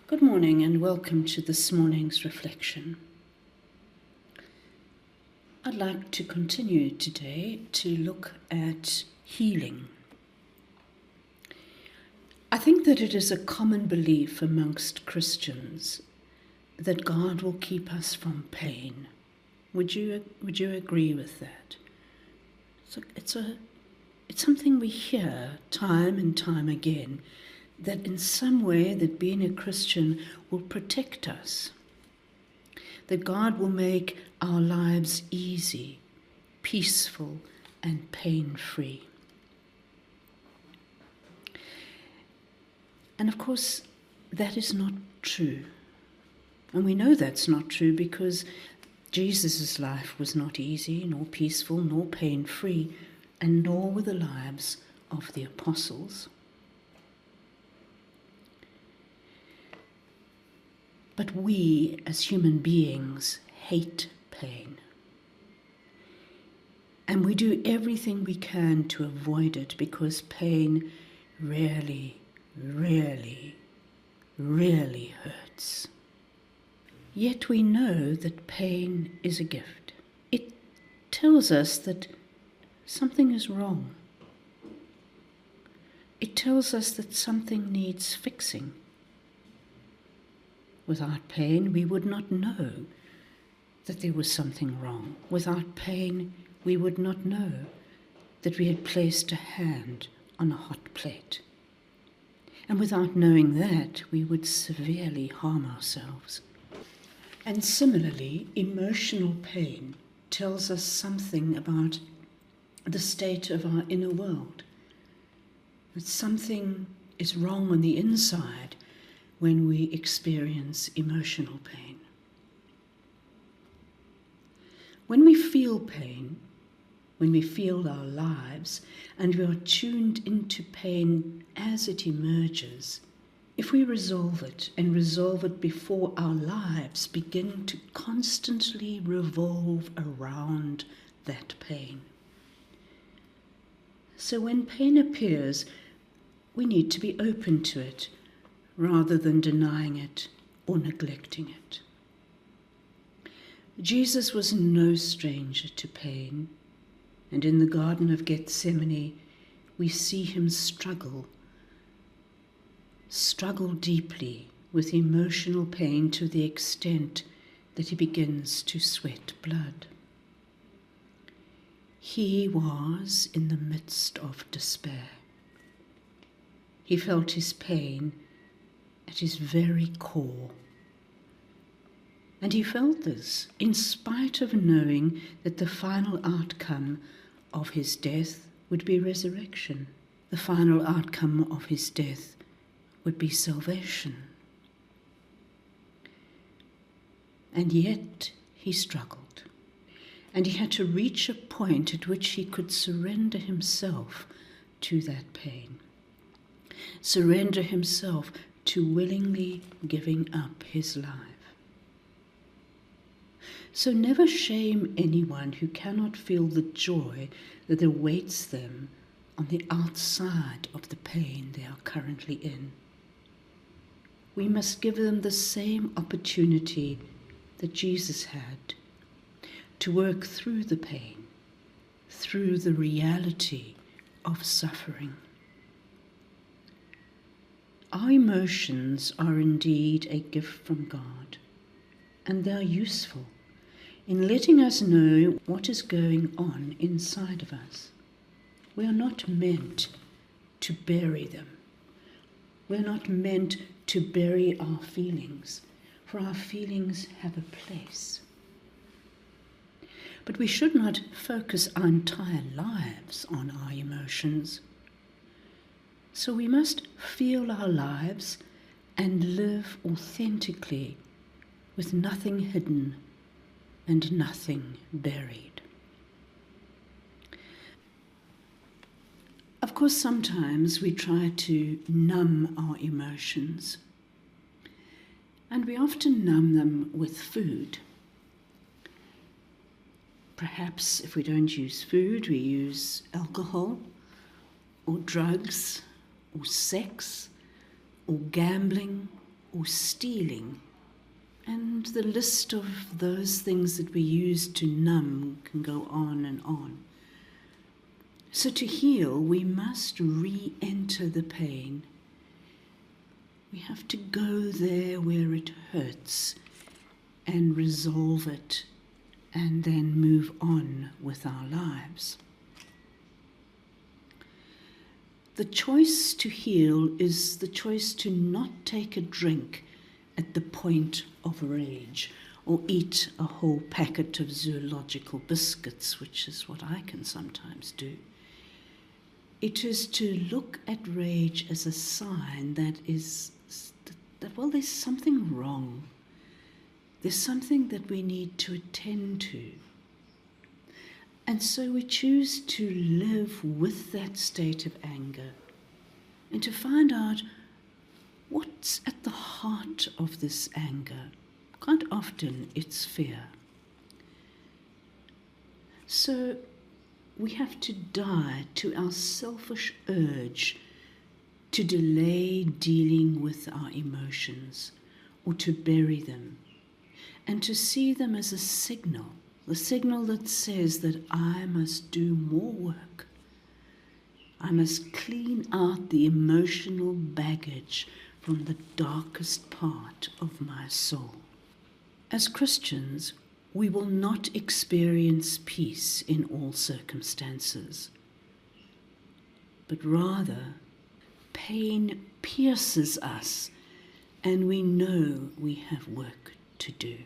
Good morning and welcome to this morning's reflection. I'd like to continue today to look at healing. I think that it is a common belief amongst Christians that God will keep us from pain. Would you agree with that? So it's something we hear time and time again, that in some way that being a Christian will protect us, that God will make our lives easy, peaceful, and pain-free. And of course, that is not true. And we know that's not true because Jesus' life was not easy, nor peaceful, nor pain-free, and nor were the lives of the apostles. But we, as human beings, hate pain. And we do everything we can to avoid it because pain really, really, really hurts. Yet we know that pain is a gift. It tells us that something is wrong. It tells us that something needs fixing. Without pain, we would not know that there was something wrong. Without pain, we would not know that we had placed a hand on a hot plate. And without knowing that, we would severely harm ourselves. And similarly, emotional pain tells us something about the state of our inner world. That something is wrong on the inside when we experience emotional pain. When we feel pain, when we feel our lives, and we are tuned into pain as it emerges, if we resolve it and resolve it before our lives begin to constantly revolve around that pain. So when pain appears, we need to be open to it, rather than denying it or neglecting it. Jesus was no stranger to pain, and in the Garden of Gethsemane, we see him struggle deeply with emotional pain to the extent that he begins to sweat blood. He was in the midst of despair. He felt his pain at his very core. And he felt this in spite of knowing that the final outcome of his death would be resurrection. The final outcome of his death would be salvation. And yet he struggled. And he had to reach a point at which he could surrender himself to that pain. Surrender himself to willingly giving up his life. So never shame anyone who cannot feel the joy that awaits them on the outside of the pain they are currently in. We must give them the same opportunity that Jesus had to work through the pain, through the reality of suffering. Our emotions are indeed a gift from God, and they are useful in letting us know what is going on inside of us. We are not meant to bury them. We are not meant to bury our feelings, for our feelings have a place. But we should not focus our entire lives on our emotions. So we must feel our lives and live authentically with nothing hidden and nothing buried. Of course, sometimes we try to numb our emotions, and we often numb them with food. Perhaps if we don't use food, we use alcohol or drugs or sex or gambling or stealing. And the list of those things that we use to numb can go on and on. So to heal, we must re-enter the pain. We have to go there where it hurts and resolve it, and then move on with our lives. The choice to heal is the choice to not take a drink at the point of rage, or eat a whole packet of zoological biscuits, which is what I can sometimes do. It is to look at rage as a sign that there's something wrong. There's something that we need to attend to. And so we choose to live with that state of anger and to find out what's at the heart of this anger. Quite often it's fear. So we have to die to our selfish urge to delay dealing with our emotions or to bury them, and to see them as a signal, the signal that says that I must do more work. I must clean out the emotional baggage from the darkest part of my soul. As Christians, we will not experience peace in all circumstances, but rather pain pierces us and we know we have work to do.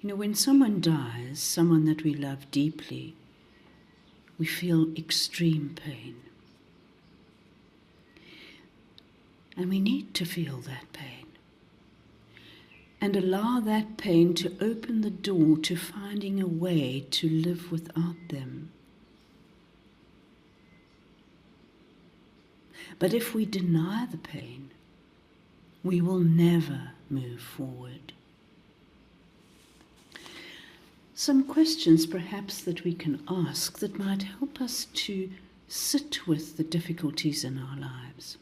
When someone dies, someone that we love deeply, we feel extreme pain. And we need to feel that pain and allow that pain to open the door to finding a way to live without them. But if we deny the pain, we will never move forward. Some questions perhaps that we can ask that might help us to sit with the difficulties in our lives.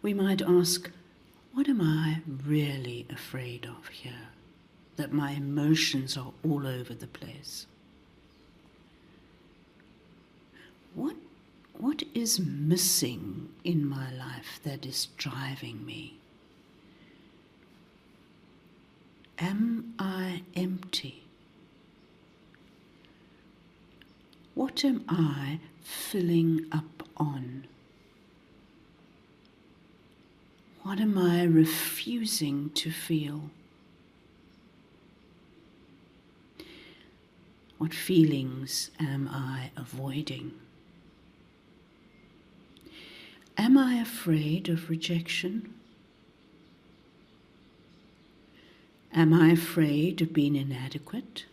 We might ask, what am I really afraid of here, that my emotions are all over the place? What is missing in my life that is driving me? Am I empty? What am I filling up on? What am I refusing to feel? What feelings am I avoiding? Am I afraid of rejection? Am I afraid of being inadequate?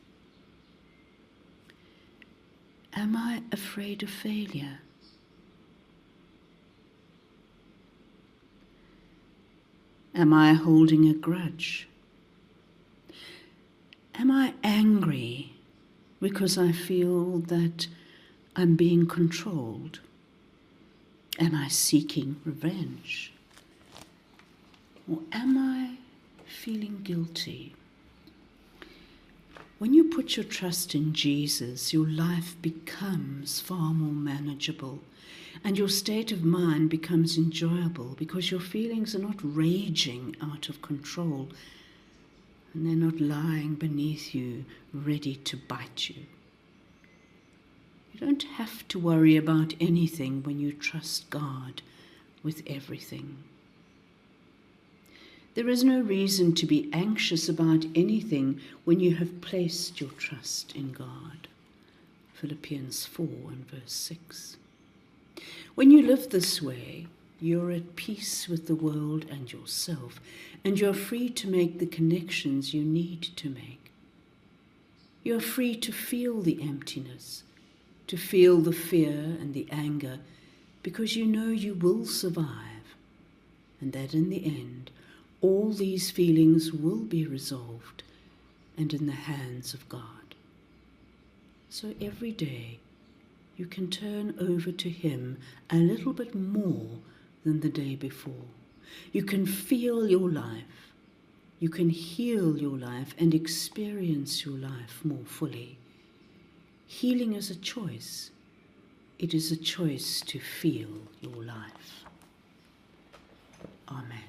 Am I afraid of failure? Am I holding a grudge? Am I angry because I feel that I'm being controlled? Am I seeking revenge? Or am I feeling guilty? When you put your trust in Jesus, your life becomes far more manageable and your state of mind becomes enjoyable because your feelings are not raging out of control and they're not lying beneath you ready to bite you. You don't have to worry about anything when you trust God with everything. There is no reason to be anxious about anything when you have placed your trust in God. Philippians 4 and verse 6. When you live this way, you're at peace with the world and yourself, and you're free to make the connections you need to make. You're free to feel the emptiness, to feel the fear and the anger, because you know you will survive, and that in the end, all these feelings will be resolved and in the hands of God. So every day you can turn over to Him a little bit more than the day before. You can feel your life. You can heal your life and experience your life more fully. Healing is a choice. It is a choice to feel your life. Amen.